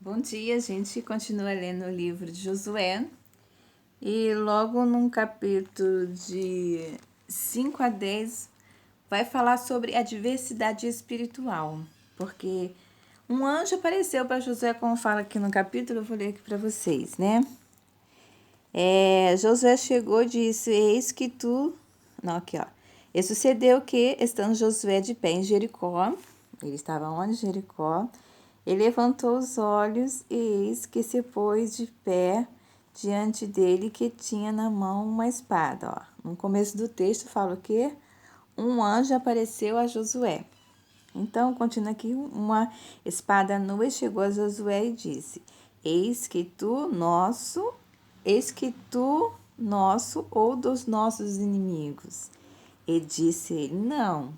Bom dia, a gente continua lendo o livro de Josué e logo num capítulo de 5 a 10 vai falar sobre a diversidade espiritual, porque um anjo apareceu para Josué, como fala aqui no capítulo, eu vou ler aqui para vocês, né? Josué chegou e disse, eis que tu... Não, aqui ó. E sucedeu que, estando Josué de pé em Jericó, ele estava onde? Jericó. Ele levantou os olhos e eis que se pôs de pé diante dele que tinha na mão uma espada. Ó. No começo do texto fala o quê? Um anjo apareceu a Josué. Então, continua aqui, uma espada nua chegou a Josué e disse, eis que tu, nosso ou dos nossos inimigos. E disse ele, não,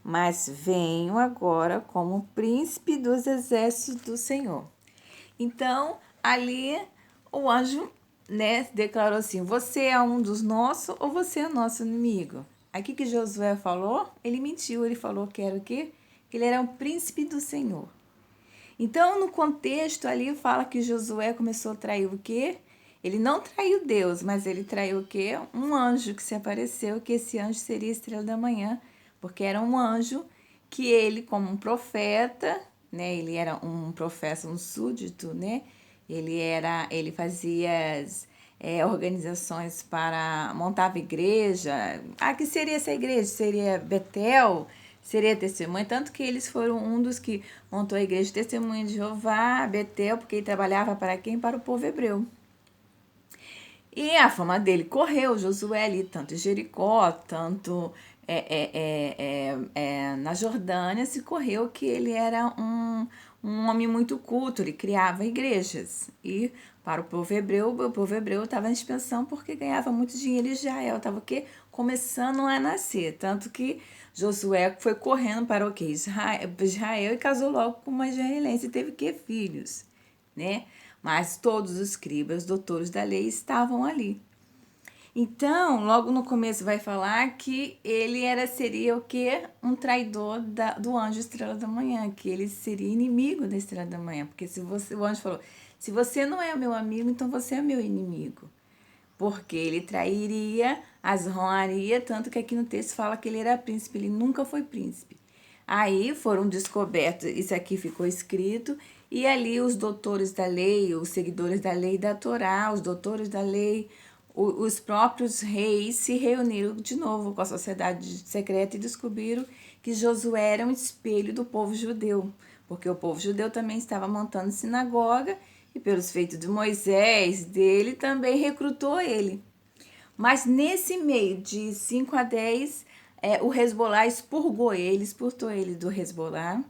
mas venho agora como príncipe dos exércitos do Senhor. Então, ali o anjo, né, declarou assim, você é um dos nossos ou você é nosso inimigo? Aqui que Josué falou, ele mentiu, ele falou que era o quê? Que ele era um príncipe do Senhor. Então, no contexto ali, fala que Josué começou a trair o quê? Ele não traiu Deus, mas ele traiu o quê? Um anjo que se apareceu, que esse anjo seria a estrela da manhã, porque era um anjo que ele, como um profeta, né? Ele era um profeta, um súdito, né? Ele fazia organizações para montava igreja. Ah, que seria essa igreja? Seria Betel? Seria Testemunha? Tanto que eles foram um dos que montou a igreja Testemunha de Jeová, Betel, porque ele trabalhava para quem? Para o povo hebreu. E a fama dele correu, Josué ali, tanto em Jericó, tanto na Jordânia, se correu que ele era um homem muito culto, ele criava igrejas. E para o povo hebreu estava em expansão porque ganhava muito dinheiro e Israel estava o quê? Começando a nascer. Tanto que Josué foi correndo para o quê? Israel e casou logo com uma israelense e teve que filhos, né? Mas todos os escribas, doutores da lei estavam ali. Então, logo no começo vai falar que ele seria o quê? Um traidor do anjo Estrela da Manhã, que ele seria inimigo da Estrela da Manhã, porque o anjo falou, se você não é meu amigo, então você é meu inimigo. Porque ele trairia, as honraria, tanto que aqui no texto fala que ele era príncipe, ele nunca foi príncipe. Aí foram descobertos, isso aqui ficou escrito, e ali os doutores da lei, os seguidores da lei da Torá, os doutores da lei, os próprios reis se reuniram de novo com a sociedade secreta e descobriram que Josué era um espelho do povo judeu, porque o povo judeu também estava montando sinagoga e pelos feitos de Moisés, dele também recrutou ele. Mas nesse meio de 5 a 10, o Hezbollah expurtou ele do Hezbollah,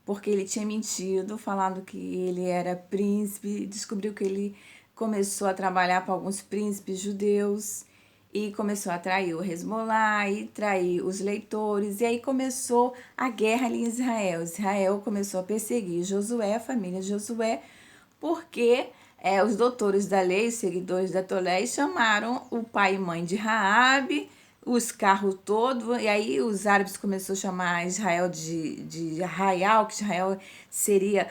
porque ele tinha mentido, falando que ele era príncipe, descobriu que ele começou a trabalhar para alguns príncipes judeus e começou a trair o Hezbollah e trair os leitores, e aí começou a guerra ali em Israel. Israel começou a perseguir Josué, a família de Josué, porque os doutores da lei, os seguidores da Torá, chamaram o pai e mãe de Raabe, os carros todos, e aí os árabes começaram a chamar Israel de Arraial, que Israel seria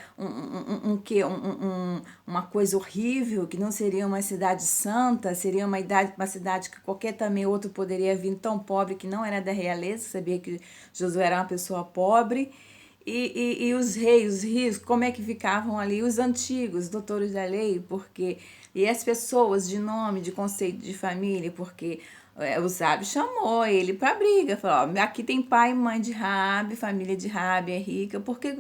uma coisa horrível, que não seria uma cidade santa, seria uma cidade que qualquer também outro poderia vir, tão pobre que não era da realeza, sabia que Josué era uma pessoa pobre. E os reis, os rios, como é que ficavam ali? Os antigos doutores da lei, porque... E as pessoas de nome, de conceito de família, porque o sábio chamou ele para briga. Falou, ó, aqui tem pai e mãe de Raabe, família de Raabe é rica. Porque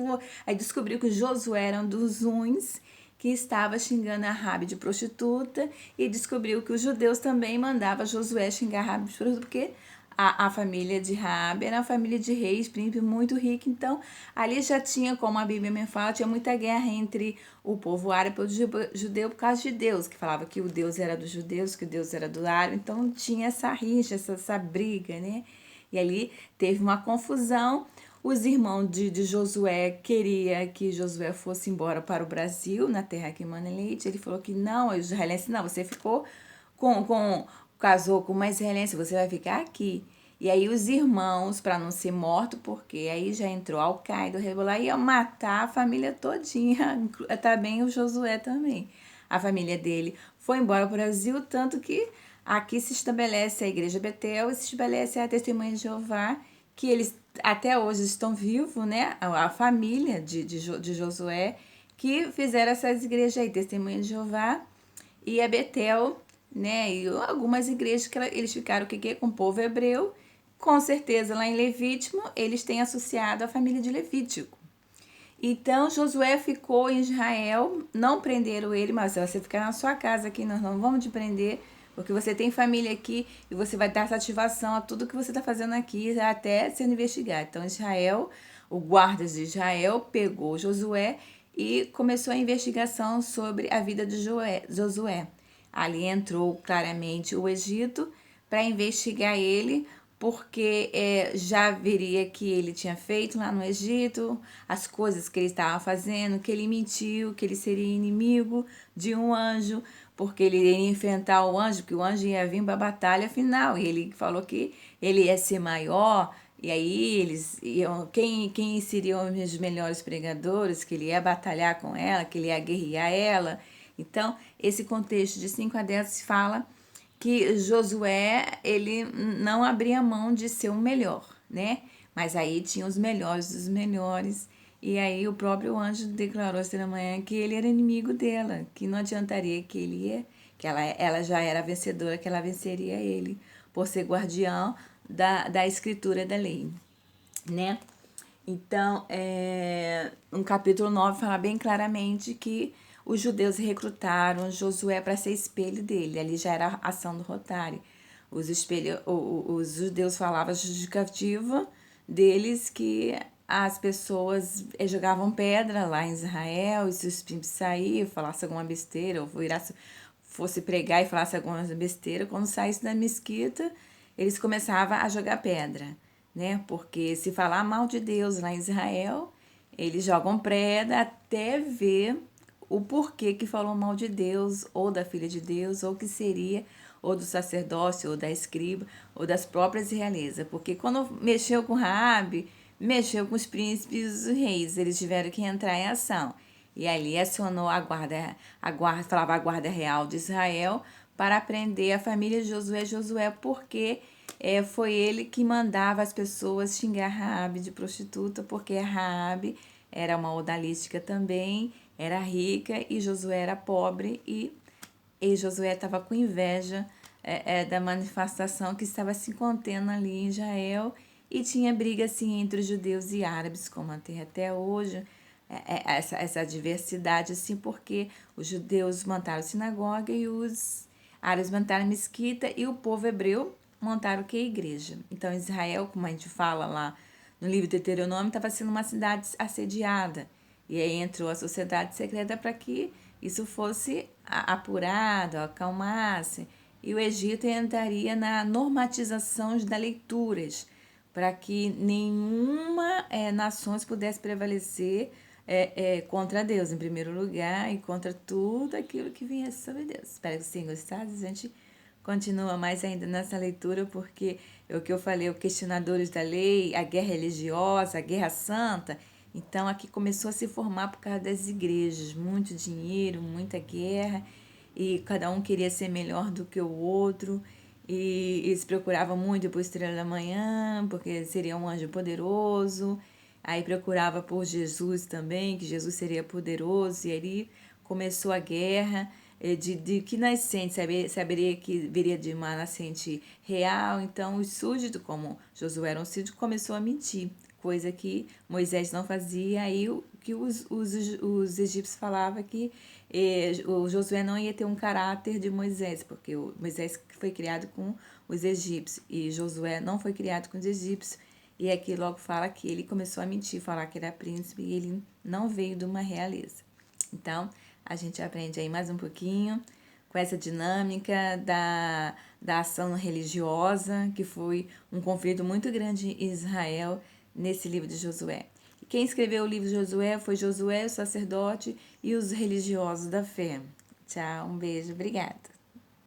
aí descobriu que Josué era um dos uns que estava xingando a Raabe de prostituta e descobriu que os judeus também mandavam Josué xingar a Raabe de prostituta, porque a família de Raabe era uma família de reis, príncipe muito rica, então ali já tinha, como a Bíblia me fala, tinha muita guerra entre o povo árabe e o judeu por causa de Deus, que falava que o Deus era dos judeus, que o Deus era do árabe, então tinha essa rixa, essa briga, né? E ali teve uma confusão. Os irmãos de Josué queria que Josué fosse embora para o Brasil, na terra que emana leite. Ele falou que não, os israelenses, não, você ficou casou com uma israelense, você vai ficar aqui. E aí os irmãos, para não ser morto, porque aí já entrou Al-Qaeda, o Hezbollah, ia matar a família todinha, também o Josué também. A família dele foi embora para o Brasil, tanto que aqui se estabelece a Igreja Betel e se estabelece a Testemunha de Jeová, que eles até hoje estão vivos, né? A família de Josué, que fizeram essas igrejas aí, Testemunha de Jeová e a Betel, né? E algumas igrejas que eles ficaram com o povo hebreu. Com certeza, lá em Levítico, eles têm associado a família de Levítico. Então, Josué ficou em Israel, não prenderam ele, mas você ficar na sua casa aqui, nós não vamos te prender, porque você tem família aqui e você vai dar satisfação a tudo que você está fazendo aqui, até sendo investigado. Então, Israel, o guarda de Israel, pegou Josué e começou a investigação sobre a vida de Josué. Ali entrou claramente o Egito para investigar ele, porque já veria que ele tinha feito lá no Egito, as coisas que ele estava fazendo, que ele mentiu, que ele seria inimigo de um anjo, porque ele ia enfrentar o anjo, que o anjo ia vir para a batalha final, e ele falou que ele ia ser maior, e aí eles iam, quem seriam os melhores pregadores, que ele ia batalhar com ela, que ele ia guerrear ela. Então, esse contexto de 5 a 10 fala que Josué, ele não abria mão de ser o melhor, né? Mas aí tinha os melhores dos melhores, e aí o próprio anjo declarou essa manhã que ele era inimigo dela, que não adiantaria que ele ia, que ela já era vencedora, que ela venceria ele, por ser guardião da escritura da lei, né? Então, no capítulo 9 fala bem claramente que os judeus recrutaram Josué para ser espelho dele. Ali já era a ação do Rotary. Os judeus falavam justificativa deles que as pessoas jogavam pedra lá em Israel, e se os príncipes saíam, falasse alguma besteira, ou fosse pregar e falasse alguma besteira, quando saísse da mesquita, eles começavam a jogar pedra, né? Porque se falar mal de Deus lá em Israel, eles jogam pedra até ver o porquê que falou mal de Deus, ou da filha de Deus, ou que seria, ou do sacerdócio, ou da escriba, ou das próprias realezas. Porque quando mexeu com Raabe, mexeu com os príncipes e os reis, eles tiveram que entrar em ação. E ali acionou falava a guarda real de Israel, para prender a família de Josué, porque foi ele que mandava as pessoas xingar Raabe de prostituta, porque Raabe era uma odalística também, era rica e Josué era pobre, e Josué estava com inveja da manifestação que estava se contendo ali em Israel, e tinha briga assim entre os judeus e árabes, como tem até hoje, essa diversidade, assim, porque os judeus montaram sinagoga e os árabes montaram mesquita, e o povo hebreu montaram o que? A igreja. Então, Israel, como a gente fala lá no livro de Deuteronômio, estava sendo uma cidade assediada. E aí entrou a sociedade secreta para que isso fosse apurado, acalmasse. E o Egito entraria na normatização das leituras, para que nenhuma nações pudesse prevalecer contra Deus, em primeiro lugar, e contra tudo aquilo que viesse sobre Deus. Espero que vocês tenham gostado. A gente continua mais ainda nessa leitura, porque é o que eu falei, os questionadores da lei, a guerra religiosa, a guerra santa. Então, aqui começou a se formar por causa das igrejas, muito dinheiro, muita guerra, e cada um queria ser melhor do que o outro, e eles procuravam muito por Estrela da Manhã, porque seria um anjo poderoso, aí procurava por Jesus também, que Jesus seria poderoso, e aí começou a guerra, de que nascente, saberia que viria de uma nascente real. Então os súditos, como Josué era um súdito, começou a mentir, coisa que Moisés não fazia. Aí que os egípcios falavam que o Josué não ia ter um caráter de Moisés, porque o Moisés foi criado com os egípcios e Josué não foi criado com os egípcios. E aqui logo fala que ele começou a mentir, falar que era príncipe, e ele não veio de uma realeza. Então, a gente aprende aí mais um pouquinho com essa dinâmica da ação religiosa, que foi um conflito muito grande em Israel nesse livro de Josué. E quem escreveu o livro de Josué foi Josué, o sacerdote, e os religiosos da fé. Tchau, um beijo, obrigada.